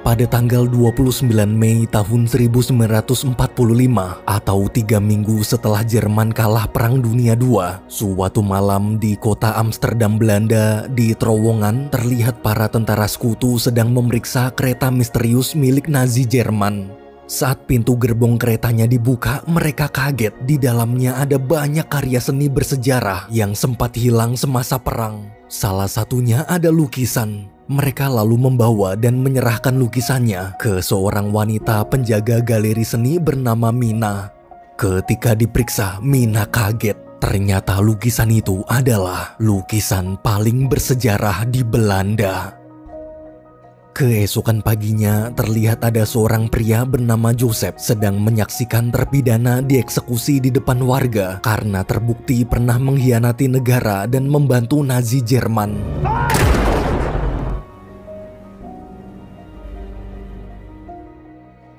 Pada tanggal 29 Mei tahun 1945 atau 3 minggu setelah Jerman kalah Perang Dunia II, suatu malam di kota Amsterdam, Belanda, di terowongan terlihat para tentara sekutu sedang memeriksa kereta misterius milik Nazi Jerman. Saat pintu gerbong keretanya dibuka, mereka kaget. Di dalamnya ada banyak karya seni bersejarah yang sempat hilang semasa perang. Salah satunya ada lukisan. Mereka lalu membawa dan menyerahkan lukisannya ke seorang wanita penjaga galeri seni bernama Mina. Ketika diperiksa, Mina kaget. Ternyata lukisan itu adalah lukisan paling bersejarah di Belanda. Keesokan paginya, terlihat ada seorang pria bernama Joseph sedang menyaksikan terpidana dieksekusi di depan warga karena terbukti pernah mengkhianati negara dan membantu Nazi Jerman.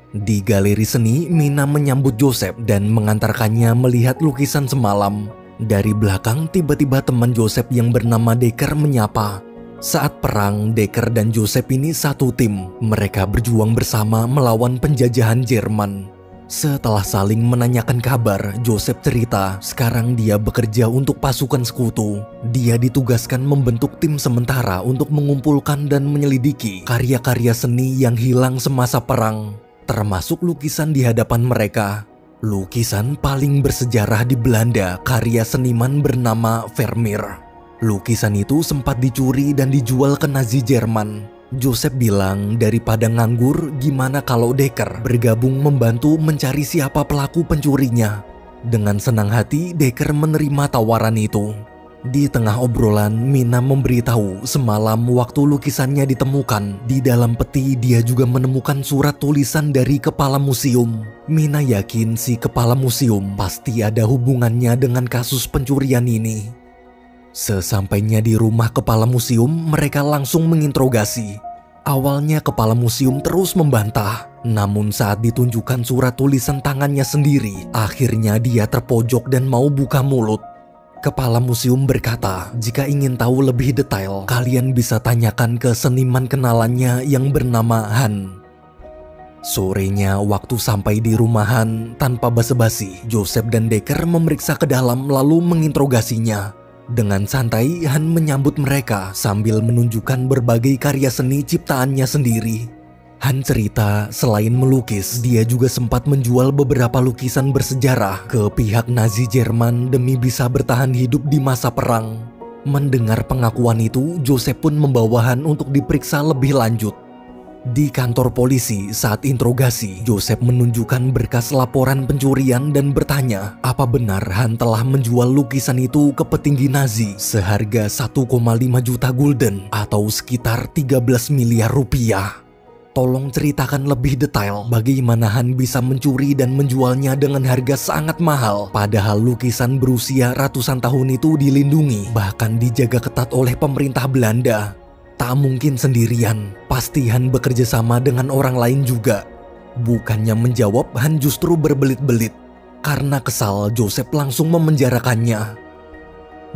Di galeri seni, Mina menyambut Joseph dan mengantarkannya melihat lukisan semalam. Dari belakang, tiba-tiba teman Joseph yang bernama Decker menyapa. Saat perang, Decker dan Joseph ini satu tim. Mereka berjuang bersama melawan penjajahan Jerman. Setelah saling menanyakan kabar, Joseph cerita sekarang dia bekerja untuk pasukan sekutu. Dia ditugaskan membentuk tim sementara untuk mengumpulkan dan menyelidiki karya-karya seni yang hilang semasa perang, termasuk lukisan di hadapan mereka. Lukisan paling bersejarah di Belanda karya seniman bernama Vermeer. Lukisan itu sempat dicuri dan dijual ke Nazi Jerman. Joseph bilang daripada nganggur, gimana kalau Decker bergabung membantu mencari siapa pelaku pencurinya. Dengan senang hati, Decker menerima tawaran itu. Di tengah obrolan, Mina memberitahu semalam waktu lukisannya ditemukan, di dalam peti dia juga menemukan surat tulisan dari kepala museum. Mina yakin si kepala museum pasti ada hubungannya dengan kasus pencurian ini. Sesampainya di rumah kepala museum, mereka langsung menginterogasi. Awalnya kepala museum terus membantah, namun saat ditunjukkan surat tulisan tangannya sendiri, akhirnya dia terpojok dan mau buka mulut. Kepala museum berkata, jika ingin tahu lebih detail, kalian bisa tanyakan ke seniman kenalannya yang bernama Han. Sorenya, waktu sampai di rumah Han, tanpa basa-basi, Joseph dan Decker memeriksa ke dalam lalu menginterogasinya. Dengan santai, Han menyambut mereka sambil menunjukkan berbagai karya seni ciptaannya sendiri. Han cerita selain melukis, dia juga sempat menjual beberapa lukisan bersejarah ke pihak Nazi Jerman demi bisa bertahan hidup di masa perang. Mendengar pengakuan itu, Joseph pun membawa Han untuk diperiksa lebih lanjut. Di kantor polisi, saat interogasi, Joseph menunjukkan berkas laporan pencurian dan bertanya apa benar Han telah menjual lukisan itu ke petinggi Nazi seharga 1,5 juta gulden atau sekitar 13 miliar rupiah. Tolong ceritakan lebih detail bagaimana Han bisa mencuri dan menjualnya dengan harga sangat mahal, padahal lukisan berusia ratusan tahun itu dilindungi bahkan dijaga ketat oleh pemerintah Belanda. Tak mungkin sendirian, pasti Han bekerja sama dengan orang lain juga. Bukannya menjawab, Han justru berbelit-belit. Karena kesal, Joseph langsung memenjarakannya.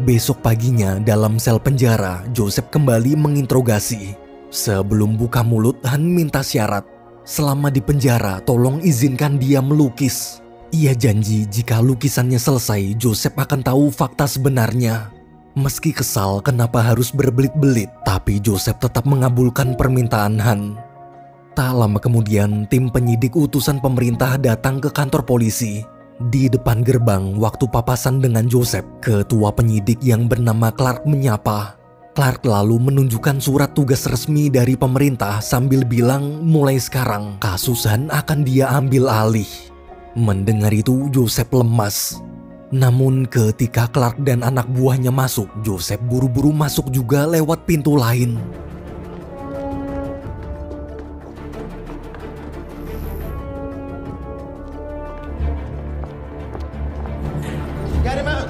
Besok paginya dalam sel penjara, Joseph kembali menginterogasi. Sebelum buka mulut, Han minta syarat. Selama di penjara, tolong izinkan dia melukis. Ia janji jika lukisannya selesai, Joseph akan tahu fakta sebenarnya. Meski kesal kenapa harus berbelit-belit, tapi Joseph tetap mengabulkan permintaan Han. Tak lama kemudian, tim penyidik utusan pemerintah datang ke kantor polisi. Di depan gerbang, waktu papasan dengan Joseph, ketua penyidik yang bernama Clark menyapa. Clark lalu menunjukkan surat tugas resmi dari pemerintah sambil bilang mulai sekarang kasus Han akan dia ambil alih. Mendengar itu, Joseph lemas. Namun ketika Clark dan anak buahnya masuk, Joseph buru-buru masuk juga lewat pintu lain. Get him out!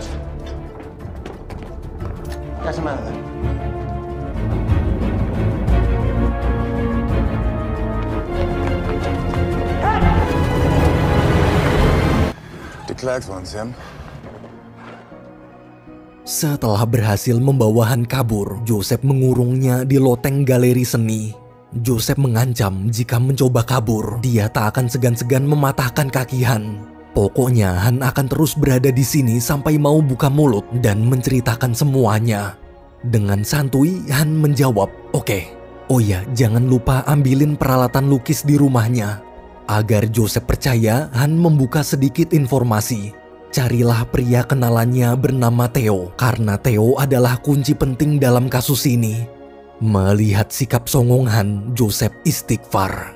Get him out. De Klerk wants him. Setelah berhasil membawa Han kabur, Joseph mengurungnya di loteng galeri seni. Joseph mengancam jika mencoba kabur, dia tak akan segan-segan mematahkan kaki Han. Pokoknya Han akan terus berada di sini sampai mau buka mulut dan menceritakan semuanya. Dengan santuy, Han menjawab, "Oke. Oh ya, jangan lupa ambilin peralatan lukis di rumahnya." Agar Joseph percaya, Han membuka sedikit informasi. Carilah pria kenalannya bernama Theo, karena Theo adalah kunci penting dalam kasus ini. Melihat sikap songong Han, Joseph istighfar.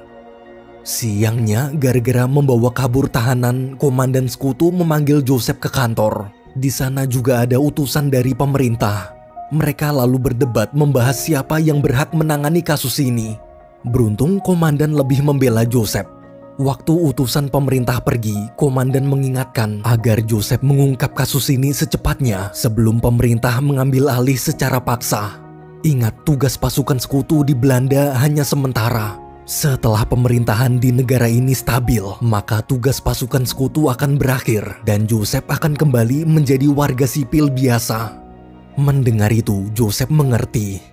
Siangnya, gara-gara membawa kabur tahanan, Komandan Sekutu memanggil Joseph ke kantor. Di sana juga ada utusan dari pemerintah. Mereka lalu berdebat membahas siapa yang berhak menangani kasus ini. Beruntung Komandan lebih membela Joseph. Waktu utusan pemerintah pergi, Komandan mengingatkan agar Joseph mengungkap kasus ini secepatnya sebelum pemerintah mengambil alih secara paksa. Ingat, tugas pasukan Sekutu di Belanda hanya sementara. Setelah pemerintahan di negara ini stabil, maka tugas pasukan Sekutu akan berakhir dan Joseph akan kembali menjadi warga sipil biasa. Mendengar itu, Joseph mengerti.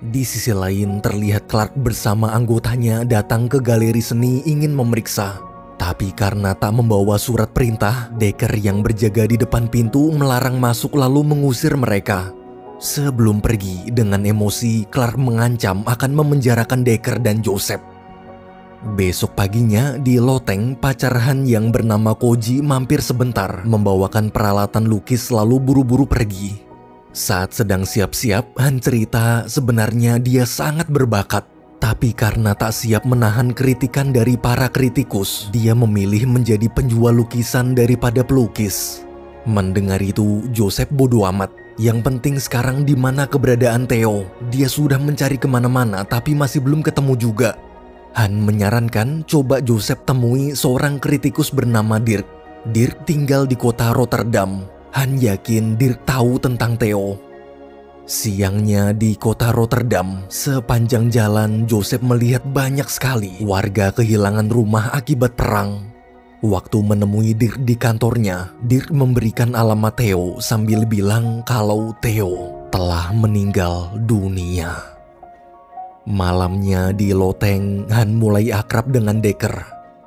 Di sisi lain, terlihat Clark bersama anggotanya datang ke galeri seni ingin memeriksa. Tapi karena tak membawa surat perintah, Decker yang berjaga di depan pintu melarang masuk lalu mengusir mereka. Sebelum pergi, dengan emosi, Clark mengancam akan memenjarakan Decker dan Joseph. Besok paginya, di loteng, pacar Han yang bernama Koji mampir sebentar, membawakan peralatan lukis lalu buru-buru pergi. Saat sedang siap-siap, Han cerita sebenarnya dia sangat berbakat. Tapi karena tak siap menahan kritikan dari para kritikus, dia memilih menjadi penjual lukisan daripada pelukis. Mendengar itu, Joseph bodo amat. Yang penting sekarang di mana keberadaan Theo. Dia sudah mencari kemana-mana tapi masih belum ketemu juga. Han menyarankan coba Joseph temui seorang kritikus bernama Dirk. Dirk tinggal di kota Rotterdam. Han yakin Dirk tahu tentang Theo. Siangnya di kota Rotterdam, sepanjang jalan Joseph melihat banyak sekali warga kehilangan rumah akibat perang. Waktu menemui Dirk di kantornya, Dirk memberikan alamat Theo sambil bilang kalau Theo telah meninggal dunia. Malamnya di loteng, Han mulai akrab dengan Decker.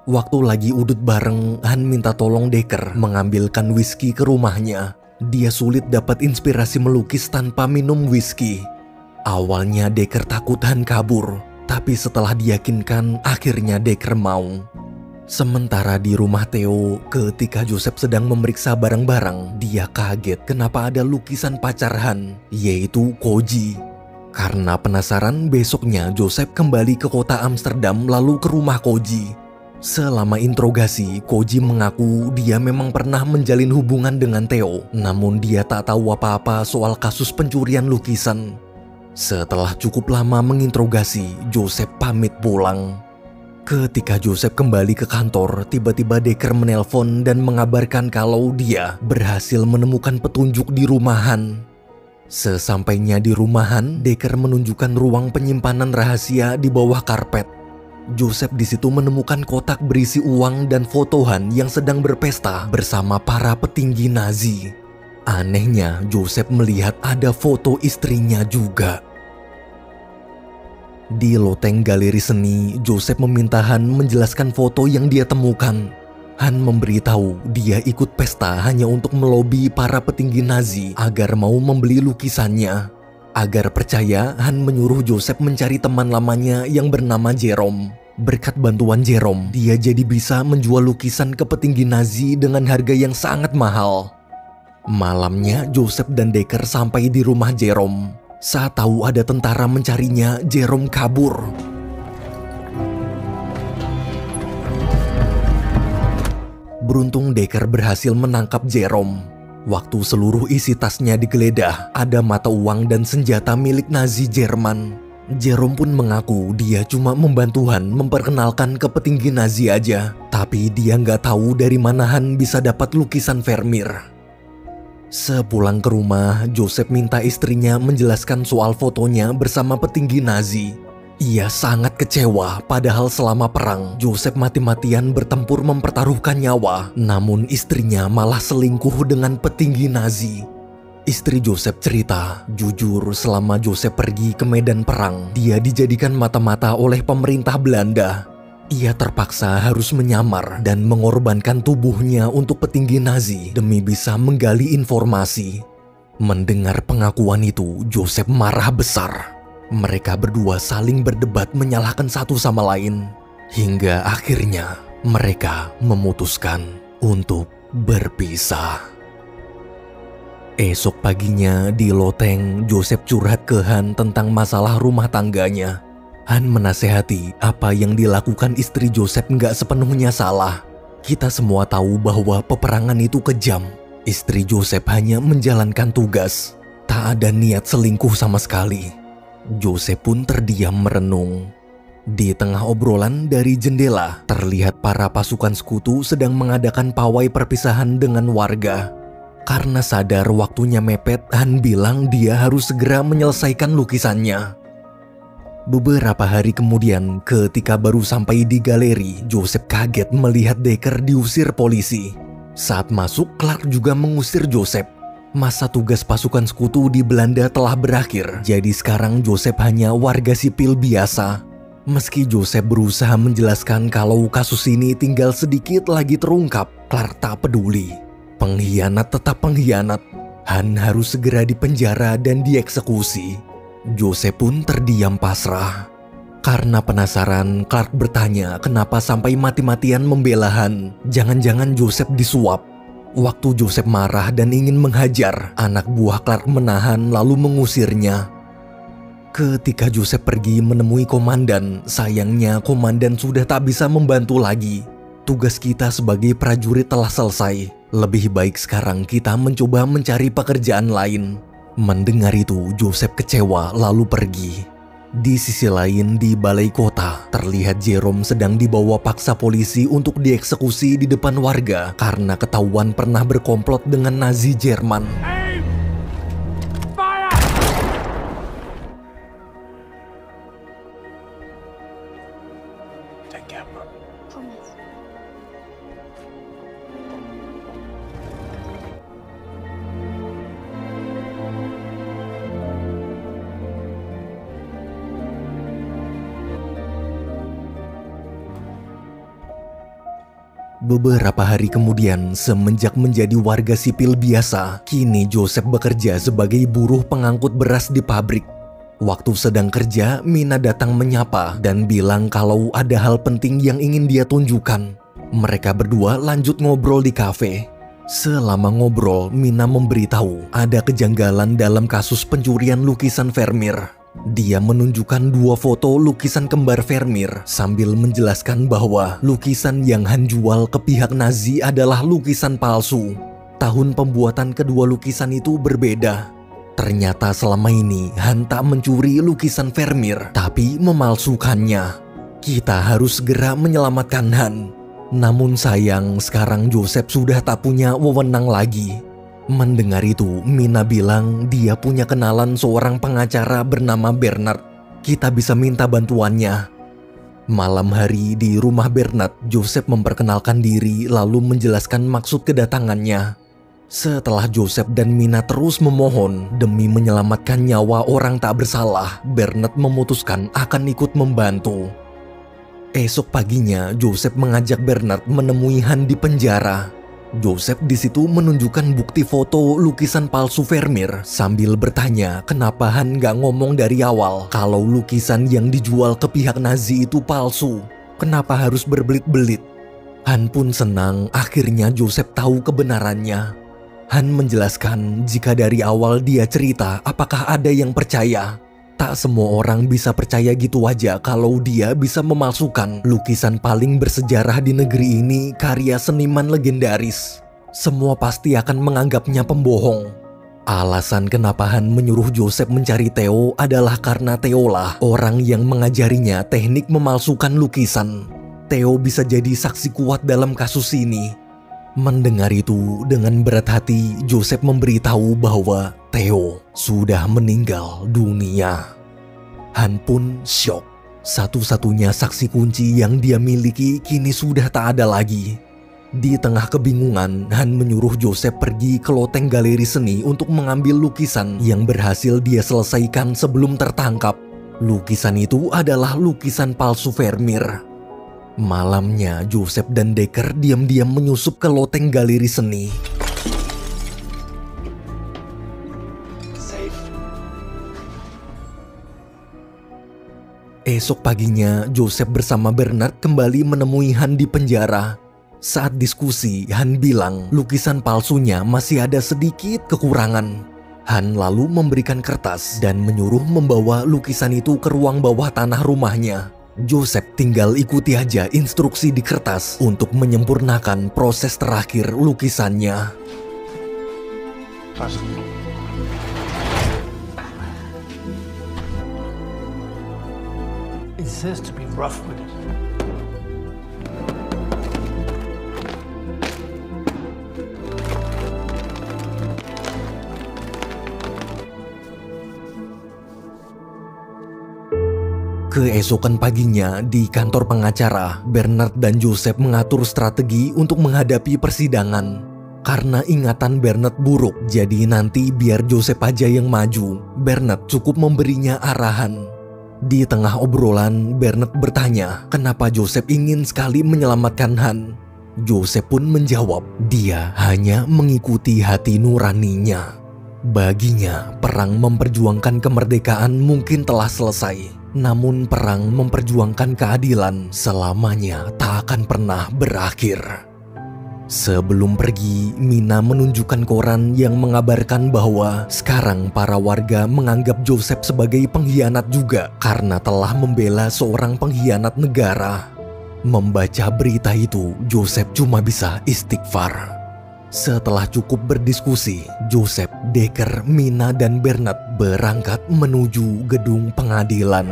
Waktu lagi udut bareng, Han minta tolong Decker mengambilkan whisky ke rumahnya. Dia sulit dapat inspirasi melukis tanpa minum whisky. Awalnya Decker takut Han kabur, tapi setelah diyakinkan, akhirnya Decker mau. Sementara di rumah Theo, ketika Joseph sedang memeriksa barang-barang, dia kaget kenapa ada lukisan pacar Han, yaitu Koji. Karena penasaran, besoknya Joseph kembali ke kota Amsterdam lalu ke rumah Koji. Selama interogasi, Koji mengaku dia memang pernah menjalin hubungan dengan Theo, namun dia tak tahu apa-apa soal kasus pencurian lukisan. Setelah cukup lama menginterogasi, Joseph pamit pulang. Ketika Joseph kembali ke kantor, tiba-tiba Decker menelpon dan mengabarkan kalau dia berhasil menemukan petunjuk di rumahan. Sesampainya di rumahan, Decker menunjukkan ruang penyimpanan rahasia di bawah karpet. Joseph di situ menemukan kotak berisi uang dan foto Han yang sedang berpesta bersama para petinggi Nazi. Anehnya, Joseph melihat ada foto istrinya juga. Di loteng galeri seni, Joseph meminta Han menjelaskan foto yang dia temukan. Han memberitahu dia ikut pesta hanya untuk melobi para petinggi Nazi agar mau membeli lukisannya. Agar percaya, Han menyuruh Joseph mencari teman lamanya yang bernama Jerome. Berkat bantuan Jerome, dia jadi bisa menjual lukisan ke petinggi Nazi dengan harga yang sangat mahal. Malamnya, Joseph dan Decker sampai di rumah Jerome. Saat tahu ada tentara mencarinya, Jerome kabur. Beruntung Decker berhasil menangkap Jerome. Waktu seluruh isi tasnya digeledah, ada mata uang dan senjata milik Nazi Jerman. Jerome pun mengaku dia cuma membantu Han memperkenalkan ke petinggi Nazi aja. Tapi dia nggak tahu dari mana Han bisa dapat lukisan Vermeer. Sepulang ke rumah, Joseph minta istrinya menjelaskan soal fotonya bersama petinggi Nazi. Ia sangat kecewa, padahal selama perang, Joseph mati-matian bertempur mempertaruhkan nyawa, namun istrinya malah selingkuh dengan petinggi Nazi. Istri Joseph cerita, jujur selama Joseph pergi ke medan perang, dia dijadikan mata-mata oleh pemerintah Belanda. Ia terpaksa harus menyamar dan mengorbankan tubuhnya untuk petinggi Nazi demi bisa menggali informasi. Mendengar pengakuan itu, Joseph marah besar. Mereka berdua saling berdebat menyalahkan satu sama lain. Hingga akhirnya mereka memutuskan untuk berpisah. Esok paginya di loteng, Joseph curhat ke Han tentang masalah rumah tangganya. Han menasehati apa yang dilakukan istri Joseph nggak sepenuhnya salah. Kita semua tahu bahwa peperangan itu kejam. Istri Joseph hanya menjalankan tugas. Tak ada niat selingkuh sama sekali. Joseph pun terdiam merenung. Di tengah obrolan dari jendela, terlihat para pasukan sekutu sedang mengadakan pawai perpisahan dengan warga. Karena sadar waktunya mepet, Han bilang dia harus segera menyelesaikan lukisannya. Beberapa hari kemudian, ketika baru sampai di galeri, Joseph kaget melihat Decker diusir polisi. Saat masuk, Clark juga mengusir Joseph. Masa tugas pasukan sekutu di Belanda telah berakhir, jadi sekarang Joseph hanya warga sipil biasa. Meski Joseph berusaha menjelaskan kalau kasus ini tinggal sedikit lagi terungkap, Clark tak peduli. Pengkhianat tetap pengkhianat. Han harus segera dipenjara dan dieksekusi. Joseph pun terdiam pasrah. Karena penasaran, Clark bertanya kenapa sampai mati-matian membela Han. Jangan-jangan Joseph disuap. Waktu Joseph marah dan ingin menghajar, anak buah Clark menahan lalu mengusirnya. Ketika Joseph pergi menemui komandan, sayangnya komandan sudah tak bisa membantu lagi. Tugas kita sebagai prajurit telah selesai. Lebih baik sekarang kita mencoba mencari pekerjaan lain. Mendengar itu, Joseph kecewa lalu pergi. Di sisi lain, di balai kota, terlihat Jerome sedang dibawa paksa polisi untuk dieksekusi di depan warga karena ketahuan pernah berkomplot dengan Nazi Jerman. Beberapa hari kemudian, semenjak menjadi warga sipil biasa, kini Joseph bekerja sebagai buruh pengangkut beras di pabrik. Waktu sedang kerja, Mina datang menyapa dan bilang kalau ada hal penting yang ingin dia tunjukkan. Mereka berdua lanjut ngobrol di kafe. Selama ngobrol, Mina memberitahu ada kejanggalan dalam kasus pencurian lukisan Vermeer. Dia menunjukkan 2 foto lukisan kembar Vermeer sambil menjelaskan bahwa lukisan yang Han jual ke pihak Nazi adalah lukisan palsu. Tahun pembuatan kedua lukisan itu berbeda. Ternyata selama ini Han tak mencuri lukisan Vermeer, tapi memalsukannya. Kita harus segera menyelamatkan Han. Namun sayang, sekarang Joseph sudah tak punya wewenang lagi. Mendengar itu, Mina bilang dia punya kenalan seorang pengacara bernama Bernard. Kita bisa minta bantuannya. Malam hari di rumah Bernard, Joseph memperkenalkan diri lalu menjelaskan maksud kedatangannya. Setelah Joseph dan Mina terus memohon demi menyelamatkan nyawa orang tak bersalah, Bernard memutuskan akan ikut membantu. Esok paginya, Joseph mengajak Bernard menemui Han di penjara. Joseph di situ menunjukkan bukti foto lukisan palsu Vermeer sambil bertanya kenapa Han gak ngomong dari awal kalau lukisan yang dijual ke pihak Nazi itu palsu. Kenapa harus berbelit-belit? Han pun senang akhirnya Joseph tahu kebenarannya. Han menjelaskan jika dari awal dia cerita apakah ada yang percaya. Tak semua orang bisa percaya gitu aja kalau dia bisa memalsukan lukisan paling bersejarah di negeri ini karya seniman legendaris. Semua pasti akan menganggapnya pembohong. Alasan kenapa Han menyuruh Joseph mencari Theo adalah karena Theo lah orang yang mengajarinya teknik memalsukan lukisan. Theo bisa jadi saksi kuat dalam kasus ini. Mendengar itu, dengan berat hati, Joseph memberitahu bahwa Theo sudah meninggal dunia. Han pun syok. Satu-satunya saksi kunci yang dia miliki kini sudah tak ada lagi. Di tengah kebingungan, Han menyuruh Joseph pergi ke loteng galeri seni untuk mengambil lukisan yang berhasil dia selesaikan sebelum tertangkap. Lukisan itu adalah lukisan palsu Vermeer. Malamnya, Joseph dan Decker diam-diam menyusup ke loteng galeri seni. Esok paginya, Joseph bersama Bernard kembali menemui Han di penjara. Saat diskusi, Han bilang lukisan palsunya masih ada sedikit kekurangan. Han lalu memberikan kertas dan menyuruh membawa lukisan itu ke ruang bawah tanah rumahnya. Joseph tinggal ikuti aja instruksi di kertas untuk menyempurnakan proses terakhir lukisannya. It says to be rough with it. Keesokan paginya di kantor pengacara, Bernard dan Joseph mengatur strategi untuk menghadapi persidangan. Karena ingatan Bernard buruk, jadi nanti biar Joseph aja yang maju. Bernard cukup memberinya arahan. Di tengah obrolan, Bernard bertanya kenapa Joseph ingin sekali menyelamatkan Han. Joseph pun menjawab, dia hanya mengikuti hati nuraninya. Baginya, perang memperjuangkan kemerdekaan mungkin telah selesai. Namun perang memperjuangkan keadilan selamanya tak akan pernah berakhir. Sebelum pergi, Mina menunjukkan koran yang mengabarkan bahwa sekarang para warga menganggap Joseph sebagai pengkhianat juga karena telah membela seorang pengkhianat negara. Membaca berita itu, Joseph cuma bisa istighfar. Setelah cukup berdiskusi, Joseph, Decker, Mina, dan Bernard berangkat menuju gedung pengadilan.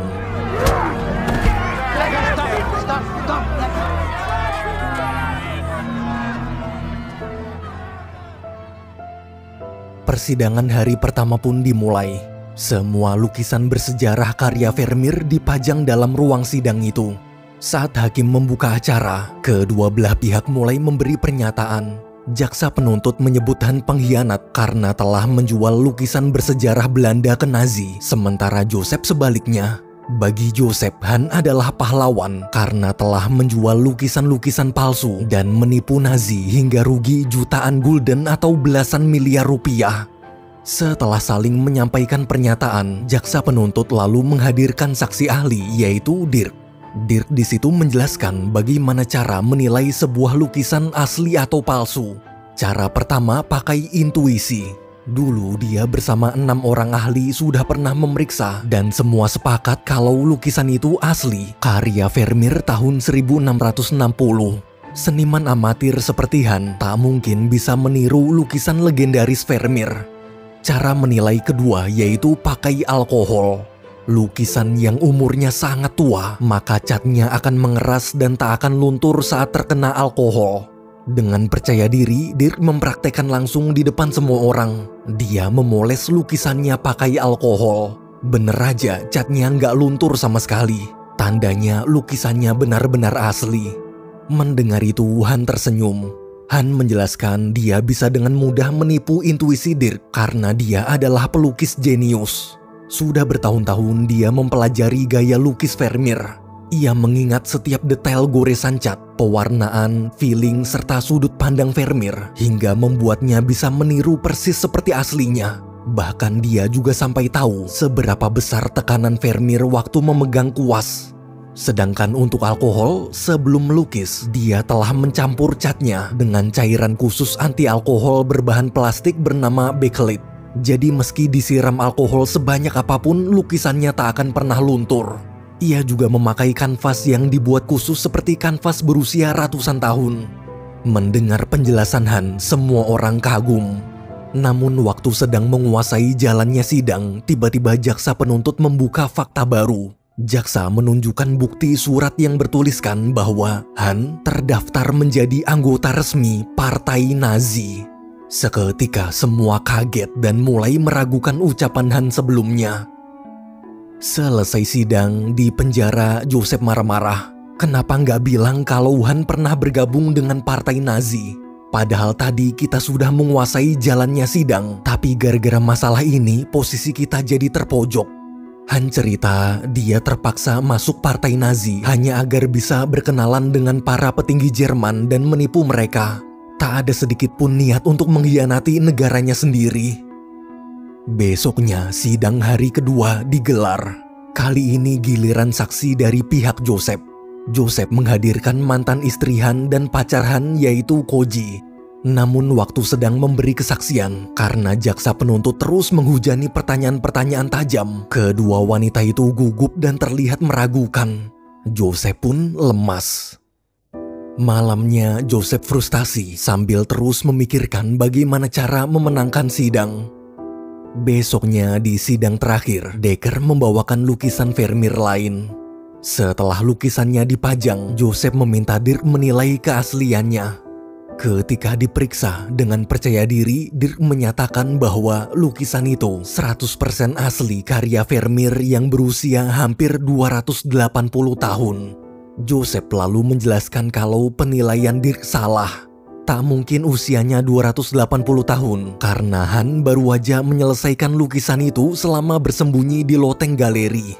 Persidangan hari pertama pun dimulai. Semua lukisan bersejarah karya Vermeer dipajang dalam ruang sidang itu. Saat hakim membuka acara, kedua belah pihak mulai memberi pernyataan. Jaksa penuntut menyebut Han pengkhianat karena telah menjual lukisan bersejarah Belanda ke Nazi, sementara Joseph sebaliknya. Bagi Joseph, Han adalah pahlawan karena telah menjual lukisan-lukisan palsu dan menipu Nazi hingga rugi jutaan gulden atau belasan miliar rupiah. Setelah saling menyampaikan pernyataan, jaksa penuntut lalu menghadirkan saksi ahli yaitu Dirk. Dirk di situ menjelaskan bagaimana cara menilai sebuah lukisan asli atau palsu. Cara pertama pakai intuisi. Dulu dia bersama 6 orang ahli sudah pernah memeriksa dan semua sepakat kalau lukisan itu asli, karya Vermeer tahun 1660. Seniman amatir seperti Han tak mungkin bisa meniru lukisan legendaris Vermeer. Cara menilai kedua yaitu pakai alkohol. Lukisan yang umurnya sangat tua, maka catnya akan mengeras dan tak akan luntur saat terkena alkohol. Dengan percaya diri, Dirk mempraktekkan langsung di depan semua orang. Dia memoles lukisannya pakai alkohol. Bener aja, catnya nggak luntur sama sekali. Tandanya lukisannya benar-benar asli. Mendengar itu, Han tersenyum. Han menjelaskan dia bisa dengan mudah menipu intuisi Dirk karena dia adalah pelukis jenius. Sudah bertahun-tahun dia mempelajari gaya lukis Vermeer. Ia mengingat setiap detail goresan cat, pewarnaan, feeling, serta sudut pandang Vermeer hingga membuatnya bisa meniru persis seperti aslinya. Bahkan dia juga sampai tahu seberapa besar tekanan Vermeer waktu memegang kuas. Sedangkan untuk alkohol, sebelum melukis, dia telah mencampur catnya dengan cairan khusus anti-alkohol berbahan plastik bernama bakelite. Jadi meski disiram alkohol sebanyak apapun, lukisannya tak akan pernah luntur. Ia juga memakai kanvas yang dibuat khusus seperti kanvas berusia ratusan tahun. Mendengar penjelasan Han, semua orang kagum. Namun waktu sedang menguasai jalannya sidang, tiba-tiba jaksa penuntut membuka fakta baru. Jaksa menunjukkan bukti surat yang bertuliskan bahwa Han terdaftar menjadi anggota resmi Partai Nazi. Seketika semua kaget dan mulai meragukan ucapan Han sebelumnya. Selesai sidang di penjara, Joseph marah-marah. Kenapa nggak bilang kalau Han pernah bergabung dengan partai Nazi? Padahal tadi kita sudah menguasai jalannya sidang, tapi gara-gara masalah ini posisi kita jadi terpojok. Han cerita dia terpaksa masuk partai Nazi hanya agar bisa berkenalan dengan para petinggi Jerman dan menipu mereka. Tak ada sedikit pun niat untuk mengkhianati negaranya sendiri. Besoknya sidang hari kedua digelar. Kali ini giliran saksi dari pihak Joseph. Joseph menghadirkan mantan istri Han dan pacar Han yaitu Koji. Namun waktu sedang memberi kesaksian, karena jaksa penuntut terus menghujani pertanyaan-pertanyaan tajam, kedua wanita itu gugup dan terlihat meragukan. Joseph pun lemas. Malamnya Joseph frustasi sambil terus memikirkan bagaimana cara memenangkan sidang. Besoknya di sidang terakhir, Decker membawakan lukisan Vermeer lain. Setelah lukisannya dipajang, Joseph meminta Dirk menilai keasliannya. Ketika diperiksa dengan percaya diri, Dirk menyatakan bahwa lukisan itu 100% asli karya Vermeer yang berusia hampir 280 tahun. Joseph lalu menjelaskan kalau penilaian Dirk salah. Tak mungkin usianya 280 tahun karena Han baru aja menyelesaikan lukisan itu selama bersembunyi di loteng galeri.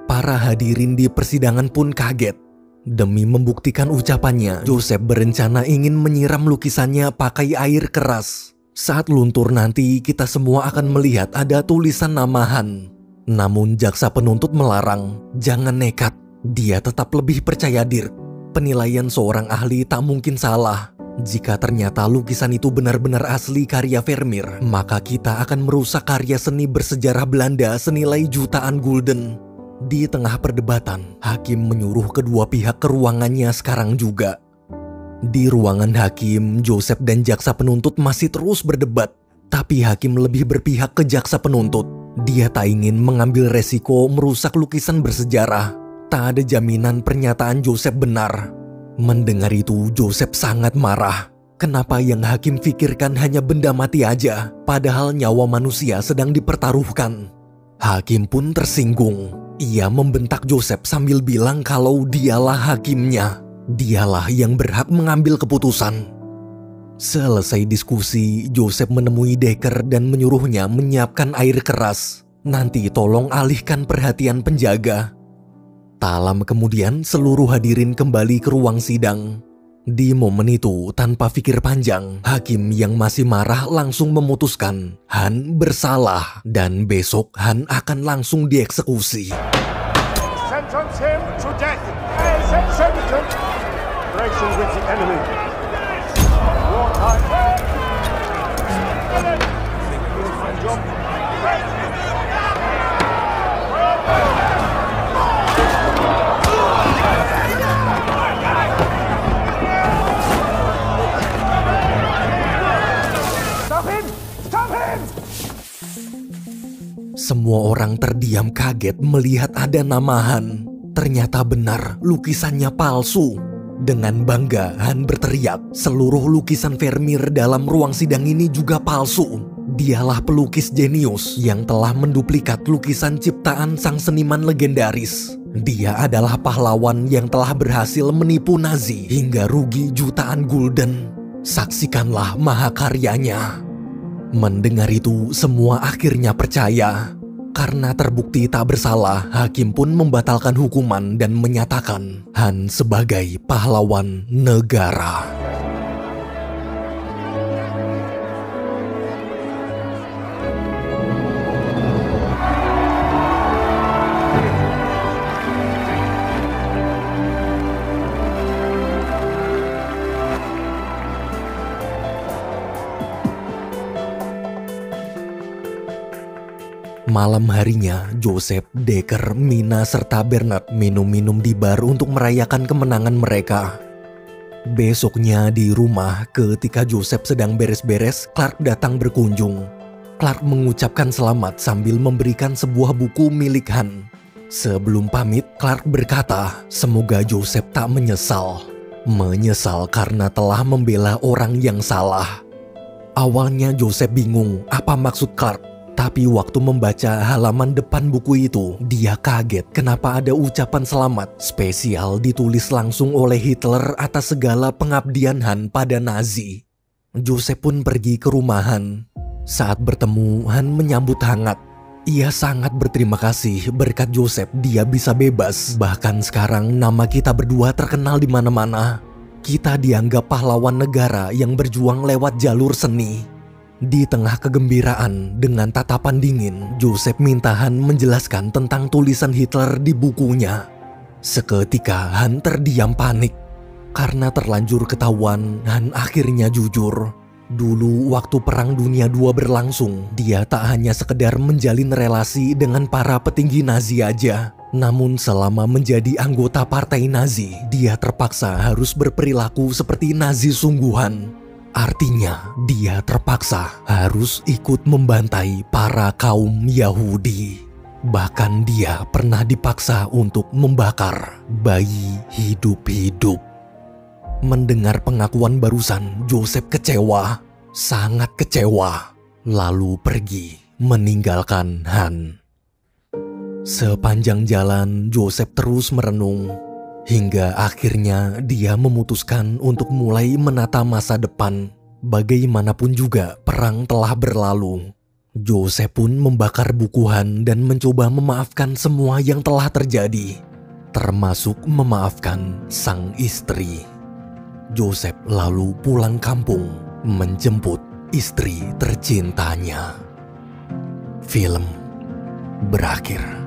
Para hadirin di persidangan pun kaget. Demi membuktikan ucapannya, Joseph berencana ingin menyiram lukisannya pakai air keras. Saat luntur nanti kita semua akan melihat ada tulisan nama Han. Namun jaksa penuntut melarang, jangan nekat. Dia tetap lebih percaya Dirk. Penilaian seorang ahli tak mungkin salah. Jika ternyata lukisan itu benar-benar asli karya Vermeer, maka kita akan merusak karya seni bersejarah Belanda senilai jutaan gulden. Di tengah perdebatan, hakim menyuruh kedua pihak ke ruangannya sekarang juga. Di ruangan hakim, Joseph dan jaksa penuntut masih terus berdebat. Tapi hakim lebih berpihak ke jaksa penuntut. Dia tak ingin mengambil resiko merusak lukisan bersejarah. Tak ada jaminan pernyataan Joseph benar. Mendengar itu, Joseph sangat marah. Kenapa yang hakim pikirkan hanya benda mati aja, padahal nyawa manusia sedang dipertaruhkan? Hakim pun tersinggung. Ia membentak Joseph sambil bilang kalau dialah hakimnya. Dialah yang berhak mengambil keputusan. Selesai diskusi, Joseph menemui Decker dan menyuruhnya menyiapkan air keras. Nanti tolong alihkan perhatian penjaga. Tak lama kemudian, seluruh hadirin kembali ke ruang sidang. Di momen itu, tanpa pikir panjang, hakim yang masih marah langsung memutuskan Han bersalah dan besok Han akan langsung dieksekusi. Sentence him to death. Sentence. Breaking with the enemy. Wartime. Semua orang terdiam kaget melihat ada nama Han. Ternyata benar lukisannya palsu. Dengan bangga Han berteriak, seluruh lukisan Vermeer dalam ruang sidang ini juga palsu. Dialah pelukis jenius yang telah menduplikat lukisan ciptaan sang seniman legendaris. Dia adalah pahlawan yang telah berhasil menipu Nazi hingga rugi jutaan gulden. Saksikanlah mahakaryanya. Mendengar itu, semua akhirnya percaya. Karena terbukti tak bersalah, hakim pun membatalkan hukuman dan menyatakan Han sebagai pahlawan negara. Malam harinya, Joseph, Decker, Mina, serta Bernard minum-minum di bar untuk merayakan kemenangan mereka. Besoknya di rumah, ketika Joseph sedang beres-beres, Clark datang berkunjung. Clark mengucapkan selamat sambil memberikan sebuah buku milik Han. Sebelum pamit, Clark berkata, semoga Joseph tak menyesal. Menyesal karena telah membela orang yang salah. Awalnya Joseph bingung apa maksud Clark. Tapi waktu membaca halaman depan buku itu, dia kaget kenapa ada ucapan selamat spesial ditulis langsung oleh Hitler atas segala pengabdian Han pada Nazi. Joseph pun pergi ke rumah Han. Saat bertemu, Han menyambut hangat. Ia sangat berterima kasih berkat Joseph dia bisa bebas. Bahkan sekarang nama kita berdua terkenal di mana-mana. Kita dianggap pahlawan negara yang berjuang lewat jalur seni. Di tengah kegembiraan, dengan tatapan dingin, Joseph minta Han menjelaskan tentang tulisan Hitler di bukunya. Seketika Han terdiam panik. Karena terlanjur ketahuan, Han akhirnya jujur. Dulu waktu Perang Dunia II berlangsung, dia tak hanya sekedar menjalin relasi dengan para petinggi Nazi aja. Namun selama menjadi anggota partai Nazi, dia terpaksa harus berperilaku seperti Nazi sungguhan. Artinya, dia terpaksa harus ikut membantai para kaum Yahudi. Bahkan dia pernah dipaksa untuk membakar bayi hidup-hidup. Mendengar pengakuan barusan, Joseph kecewa, sangat kecewa. Lalu pergi meninggalkan Han. Sepanjang jalan, Joseph terus merenung. Hingga akhirnya dia memutuskan untuk mulai menata masa depan. Bagaimanapun juga perang telah berlalu. Joseph pun membakar buku Han dan mencoba memaafkan semua yang telah terjadi. Termasuk memaafkan sang istri. Joseph lalu pulang kampung menjemput istri tercintanya. Film berakhir.